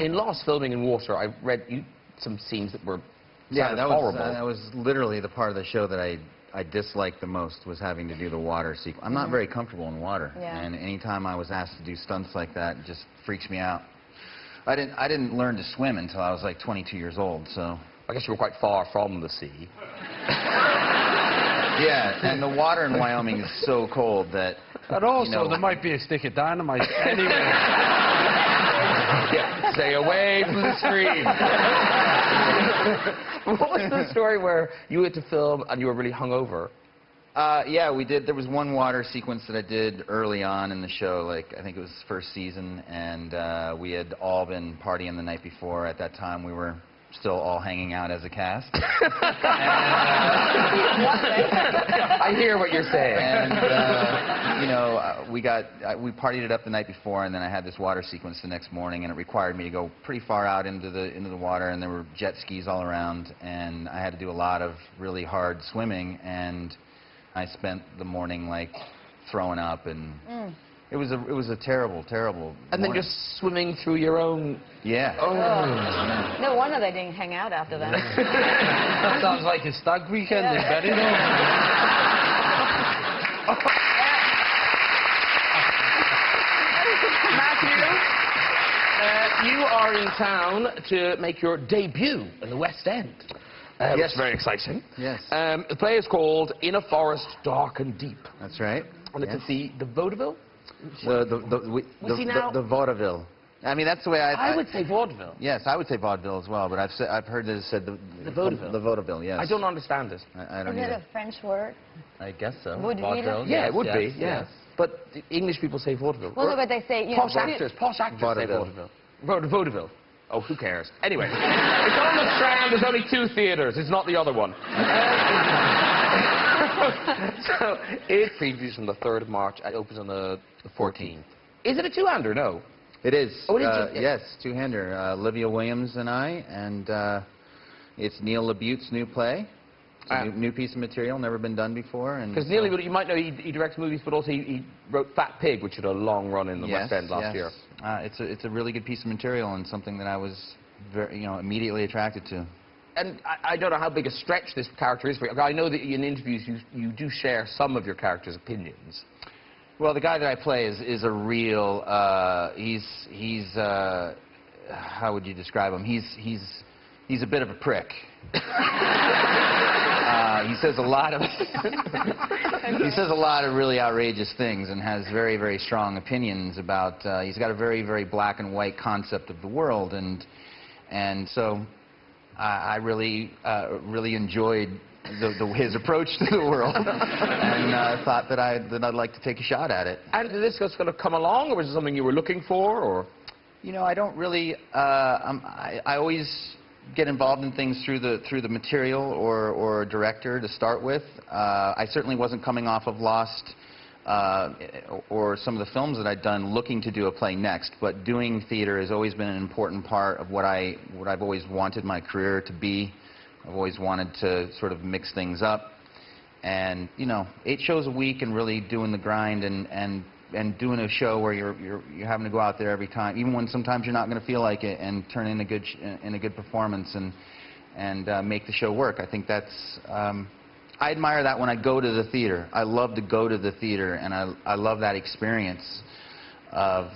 In Lost, filming in water, I read some scenes that were horrible. That was literally the part of the show that I disliked the most, was having to do the water sequence. I'm not very comfortable in water, and anytime I was asked to do stunts like that, it just freaks me out. I didn't learn to swim until I was like 22 years old, so... I guess you were quite far from the sea. Yeah, and the water in Wyoming is so cold that... And also, there might be a stick of dynamite anyway. Yeah, stay away from the stream. What was the story where you had to film and you were really hungover? Yeah, we did. There was one water sequence that I did early on in the show, like I think it was the first season, and we had all been partying the night before. At that time, we were still all hanging out as a cast. I hear what you're saying. And you know, we partied it up the night before, and then I had this water sequence the next morning, and it required me to go pretty far out into the water, and there were jet skis all around, and I had to do a lot of really hard swimming, and I spent the morning like throwing up, and it was a terrible morning. Then just swimming through your own... Yeah. Oh. No wonder they didn't hang out after that. That sounds like a stag weekend in Benidorm. Matthew, you are in town to make your debut in the West End. Yes. It's very exciting. Yes. The play is called In a Forest Dark and Deep. That's right. And it's at the vaudeville? The vaudeville. I mean, that's the way I would say vaudeville. Yes, I would say vaudeville as well, but I've heard that it said the vaudeville. The vaudeville, yes. I don't understand it. I don't Is either. it a French word? I guess so. Vaudeville? Yeah, it would be. Yes, Yeah. yes. But the English people say vaudeville. Well, no, but they say, you Posh know... actors say vaudeville. Vaudeville. Oh, who cares? Anyway, it's on the Strand. There's only 2 theatres. It's not the other one. So it previews from the 3rd of March. It opens on the 14th. Is it a two-hander? No. It is. Oh, yes, two-hander. Olivia Williams and I, and it's Neil LaBute's new play. It's a new piece of material, never been done before. Because Neil, you might know he directs movies, but also he wrote Fat Pig, which had a long run in the West End last year. It's a really good piece of material and something that I was very, immediately attracted to. And I don't know how big a stretch this character is for you. I know that in interviews you do share some of your character's opinions. Well, the guy that I play is a real. He's how would you describe him? He's a bit of a prick. He says a lot of really outrageous things and has very, very strong opinions about. He's got a very, very black and white concept of the world, and so I really enjoyed his approach to the world, and thought that I'd like to take a shot at it. And did this just kind of come along, or was it something you were looking for, or? I don't really. I always get involved in things through the material or a director to start with. I certainly wasn't coming off of Lost or some of the films that I'd done looking to do a play next, but doing theater has always been an important part of what I've always wanted my career to be. I've always wanted to sort of mix things up, and 8 shows a week and really doing the grind and doing a show where you're having to go out there every time, even when sometimes you're not going to feel like it, and turn in a good performance and make the show work. I think that's I admire that when I go to the theater. I love to go to the theater, and I love that experience of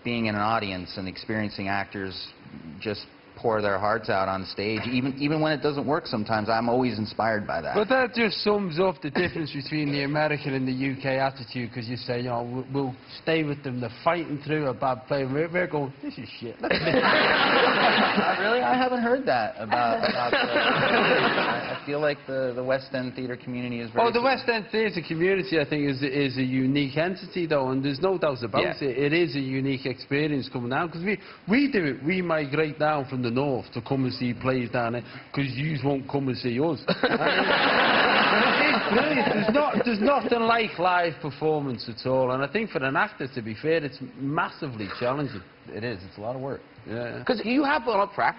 being in an audience and experiencing actors just pour their hearts out on stage, even when it doesn't work sometimes. I'm always inspired by that. But that just sums up the difference between the American and the UK attitude, because you say, we'll stay with them, they're fighting through a bad play, and we're going, this is shit. Really? I haven't heard that about I feel like the West End theater community is very... Oh, the West End theatre community, I think, is a unique entity, though, and there's no doubt about it. It is a unique experience coming down, because we do it. We migrate down from the north to come and see plays down there, because you won't come and see us. It's brilliant. There's nothing like live performance at all, and I think for an actor, to be fair, it's massively challenging. It is. It's a lot of work. Yeah. Because you have gone up for acting.